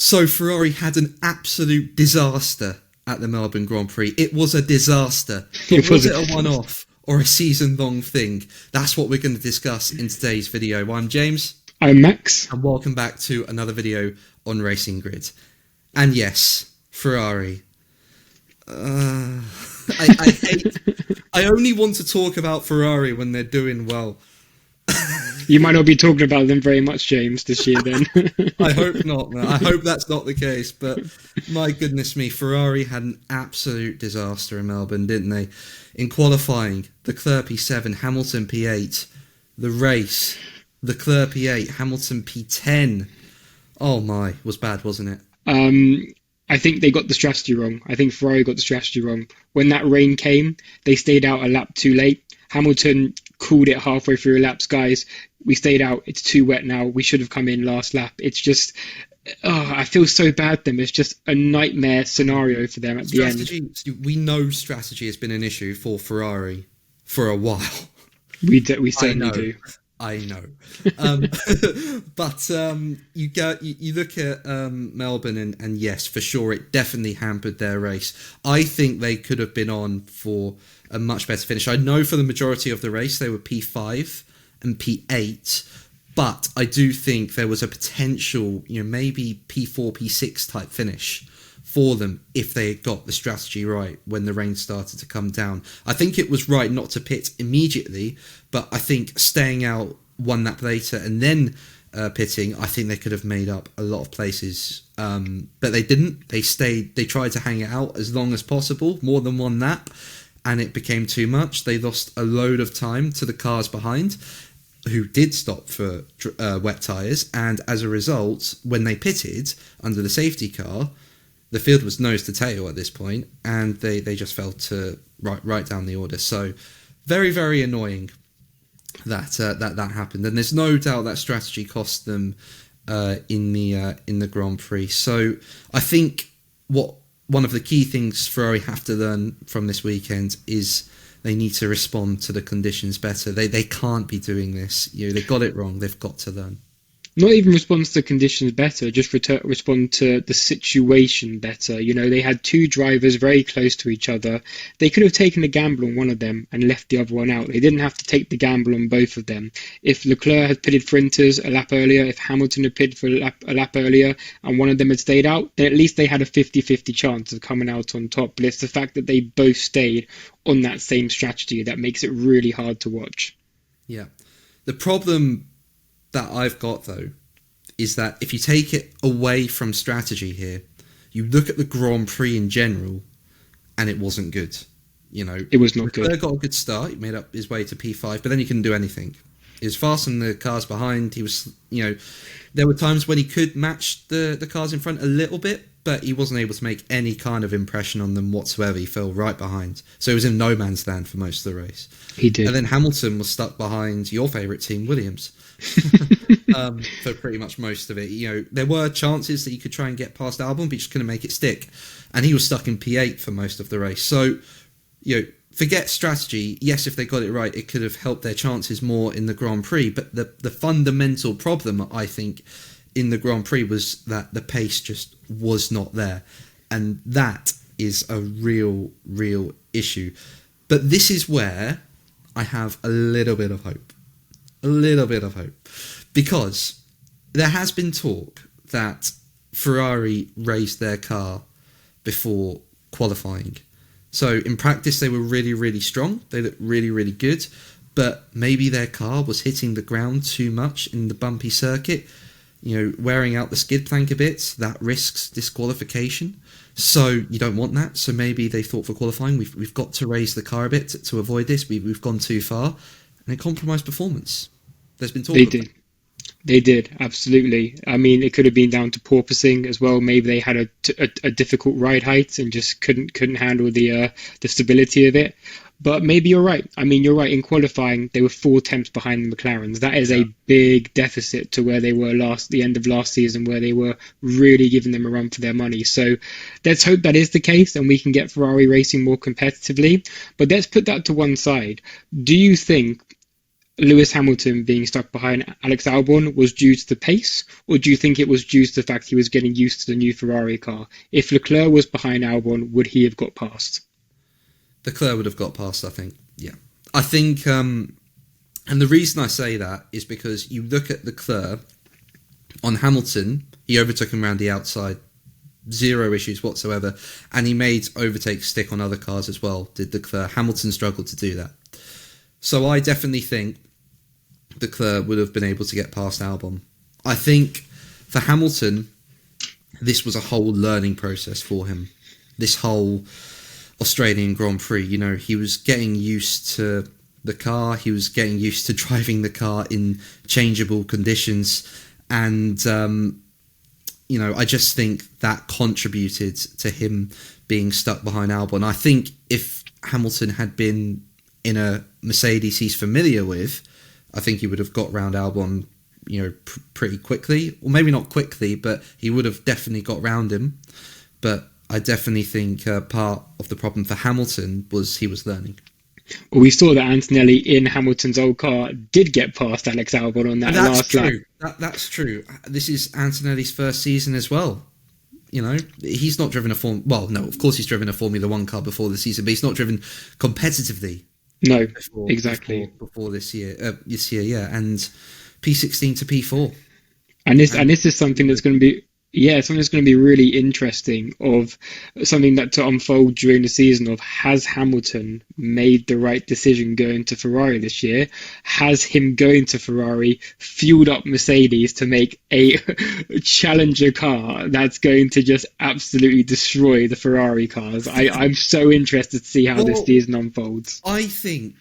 So Ferrari had an absolute disaster at the Melbourne Grand Prix. It was a disaster. But was it a one-off or a season-long thing? That's what we're going to discuss in today's video. I'm James. I'm Max. And welcome back to another video on Racing Grid. And yes, Ferrari. I only want to talk about Ferrari when they're doing well. You might not be talking about them very much, James, this year then. I hope not, man. I hope that's not the case. But my goodness me, Ferrari had an absolute disaster in Melbourne, didn't they? In qualifying, Leclerc P7, Hamilton P8. The race, Leclerc P8, Hamilton P10. Oh my, it was bad, wasn't it? I think they got the strategy wrong. I think Ferrari got the strategy wrong. When that rain came, they stayed out a lap too late. Hamilton called it halfway through laps, guys. We stayed out. It's too wet now. We should have come in last lap. It's just, I feel so bad for them. It's just a nightmare scenario for them at the end. We know strategy has been an issue for Ferrari for a while. We certainly do. I know. But you look at Melbourne and yes, for sure, it definitely hampered their race. I think they could have been on for a much better finish. I know for the majority of the race they were P5 and P8, but I do think there was a potential, maybe P4, P6 type finish for them if they had got the strategy right when the rain started to come down. I think it was right not to pit immediately, but I think staying out one lap later and then pitting, I think they could have made up a lot of places. But they didn't. They stayed. They tried to hang it out as long as possible, more than one lap, and it became too much. They lost a load of time to the cars behind, who did stop for wet tyres, and as a result, when they pitted under the safety car, the field was nose to tail at this point, and they just fell to right down the order. So very, very annoying that happened, and there's no doubt that strategy cost them in the Grand Prix. So I think one of the key things Ferrari have to learn from this weekend is they need to respond to the conditions better. They can't be doing this. They got it wrong. They've got to learn. Not even respond to the conditions better, just respond to the situation better. They had two drivers very close to each other. They could have taken a gamble on one of them and left the other one out. They didn't have to take the gamble on both of them. If Leclerc had pitted for Inters a lap earlier, if Hamilton had pitted for a lap earlier and one of them had stayed out, then at least they had a 50-50 chance of coming out on top. But it's the fact that they both stayed on that same strategy that makes it really hard to watch. Yeah. The problem that I've got, though, is that if you take it away from strategy here, you look at the Grand Prix in general, and it wasn't good. It was not good. Leclerc got a good start. He made up his way to P5, but then he couldn't do anything. He was fast on the cars behind. He was, there were times when he could match the cars in front a little bit, but he wasn't able to make any kind of impression on them whatsoever. He fell right behind. So he was in no man's land for most of the race. He did. And then Hamilton was stuck behind your favourite team, Williams, for pretty much most of it. There were chances that he could try and get past Albon, but he just couldn't make it stick. And he was stuck in P8 for most of the race. So, forget strategy. Yes, if they got it right, it could have helped their chances more in the Grand Prix. But the fundamental problem, I think, in the Grand Prix was that the pace just was not there. And that is a real, real issue. But this is where I have a little bit of hope. A little bit of hope. Because there has been talk that Ferrari raised their car before qualifying. So in practice, they were really, really strong. They looked really, really good. But maybe their car was hitting the ground too much in the bumpy circuit. Wearing out the skid plank a bit, that risks disqualification. So you don't want that. So maybe they thought for qualifying, we've got to raise the car a bit to avoid this. We've gone too far. And it compromised performance. There's been talk. They did, absolutely. I mean, it could have been down to porpoising as well. Maybe they had a difficult ride height and just couldn't handle the stability of it. But maybe you're right. I mean, you're right. In qualifying, they were 4 tenths behind the McLarens. That is a big deficit to where they were the end of last season, where they were really giving them a run for their money. So let's hope that is the case and we can get Ferrari racing more competitively. But let's put that to one side. Do you think Lewis Hamilton being stuck behind Alex Albon was due to the pace, or do you think it was due to the fact he was getting used to the new Ferrari car? If Leclerc was behind Albon, would he have got past? Leclerc would have got past, I think. Yeah. I think, and the reason I say that is because you look at Leclerc on Hamilton, he overtook him around the outside, zero issues whatsoever, and he made overtakes stick on other cars as well, did Leclerc. Hamilton struggled to do that. So I definitely think Leclerc would have been able to get past Albon. I think for Hamilton, this was a whole learning process for him. This whole Australian Grand Prix, you know, he was getting used to the car, he was getting used to driving the car in changeable conditions, and you know, I just think that contributed to him being stuck behind Albon. I think if Hamilton had been in a Mercedes he's familiar with, I think he would have got round Albon, you know, pretty quickly, or maybe not quickly, but he would have definitely got round him. But I definitely think part of the problem for Hamilton was he was learning. Well, we saw that Antonelli in Hamilton's old car did get past Alex Albon on that last lap. That's true. This is Antonelli's first season as well. You know, he's not driven well, no, of course he's driven a Formula One car before the season, but he's not driven competitively. No, exactly. Before this year, yeah, and P16 to P4. And this is something that's going to be, something that's going to be really interesting, of something that to unfold during the season, of has Hamilton made the right decision going to Ferrari this year? Has him going to Ferrari fueled up Mercedes to make a challenger car that's going to just absolutely destroy the Ferrari cars? I'm so interested to see how this season unfolds. I think,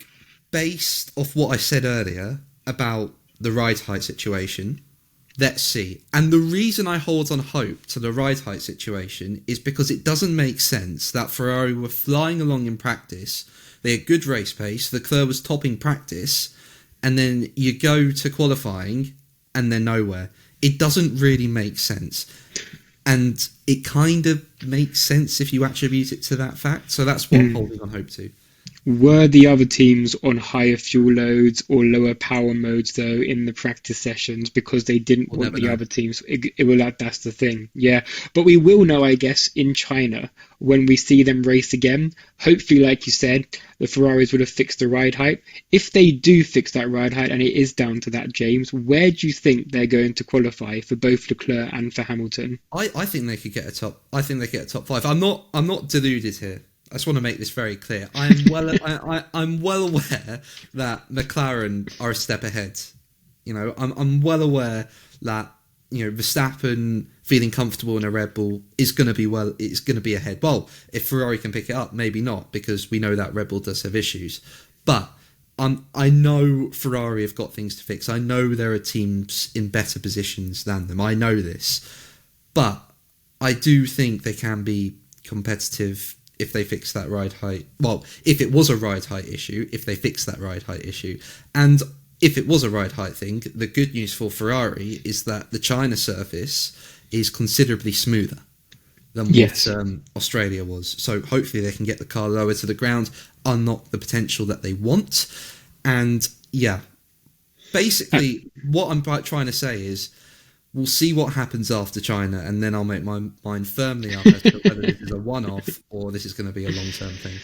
based off what I said earlier about the ride height situation, let's see. And the reason I hold on hope to the ride height situation is because it doesn't make sense that Ferrari were flying along in practice. They had good race pace. Leclerc was topping practice. And then you go to qualifying and they're nowhere. It doesn't really make sense. And it kind of makes sense if you attribute it to that fact. So that's what I'm holding on hope to. Were the other teams on higher fuel loads or lower power modes, though, in the practice sessions, because they didn't want the other teams? That's the thing, yeah. But we will know, I guess, in China, when we see them race again. Hopefully, like you said, the Ferraris would have fixed the ride height. If they do fix that ride height, and it is down to that, James, where do you think they're going to qualify for both Leclerc and for Hamilton? I think they could get a top. I think they get a top 5. I'm not deluded here. I just want to make this very clear. I'm well aware that McLaren are a step ahead. You know, I'm well aware that, you know, Verstappen feeling comfortable in a Red Bull is going to be ahead. Well, if Ferrari can pick it up, maybe not, because we know that Red Bull does have issues. But I know Ferrari have got things to fix. I know there are teams in better positions than them. I know this, but I do think they can be competitive if they fix that ride height. Well, if it was a ride height issue, if they fix that ride height issue. And if it was a ride height thing, the good news for Ferrari is that the China surface is considerably smoother than what Australia was. So hopefully they can get the car lower to the ground, unlock the potential that they want. And yeah, basically what I'm trying to say is, we'll see what happens after China, and then I'll make my mind firmly up as to whether this is a one-off or this is going to be a long-term thing.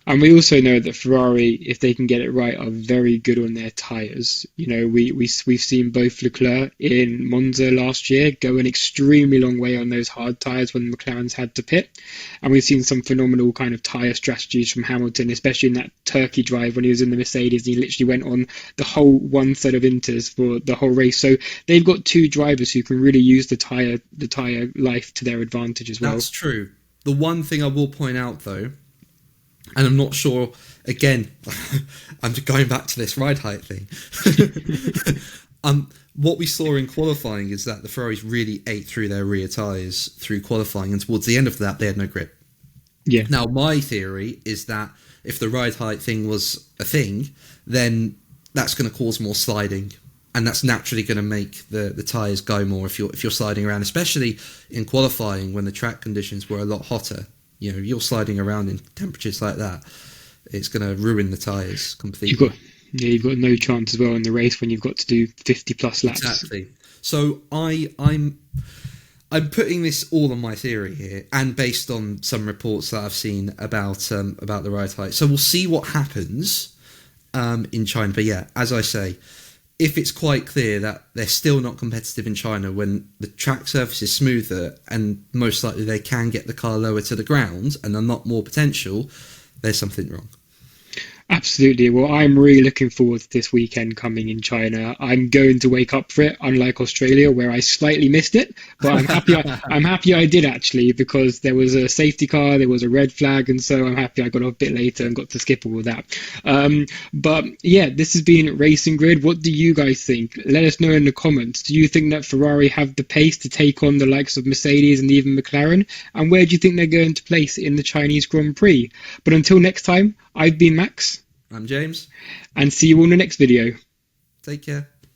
And we also know that Ferrari, if they can get it right, are very good on their tyres. You know, we've seen both Leclerc in Monza last year go an extremely long way on those hard tyres when the McLarens had to pit. And we've seen some phenomenal kind of tyre strategies from Hamilton, especially in that Turkey drive when he was in the Mercedes and he literally went on the whole one set of inters for the whole race. So they've got two drivers who can really use the tyre life to their advantage as well. That's true. The one thing I will point out, though, and I'm not sure, again, I'm just going back to this ride height thing. What we saw in qualifying is that the Ferraris really ate through their rear tyres through qualifying, and towards the end of that, they had no grip. Yeah. Now, my theory is that if the ride height thing was a thing, then that's going to cause more sliding, and that's naturally going to make the tyres go more if you're sliding around, especially in qualifying when the track conditions were a lot hotter. You know, you're sliding around in temperatures like that, it's going to ruin the tyres completely. Yeah, you've got no chance as well in the race when you've got to do 50 plus laps. Exactly. So I'm putting this all on my theory here, and based on some reports that I've seen about the ride height. So we'll see what happens in China. But yeah, as I say, if it's quite clear that they're still not competitive in China when the track surface is smoother and most likely they can get the car lower to the ground and a lot more potential, there's something wrong. Absolutely. Well, I'm really looking forward to this weekend coming in China. I'm going to wake up for it, unlike Australia, where I slightly missed it. But I'm happy. I'm happy I did actually, because there was a safety car, there was a red flag, and so I'm happy I got off a bit later and got to skip all of that. But yeah, this has been Racing Grid. What do you guys think? Let us know in the comments. Do you think that Ferrari have the pace to take on the likes of Mercedes and even McLaren? And where do you think they're going to place in the Chinese Grand Prix? But until next time, I've been Max. I'm James. And see you all in the next video. Take care.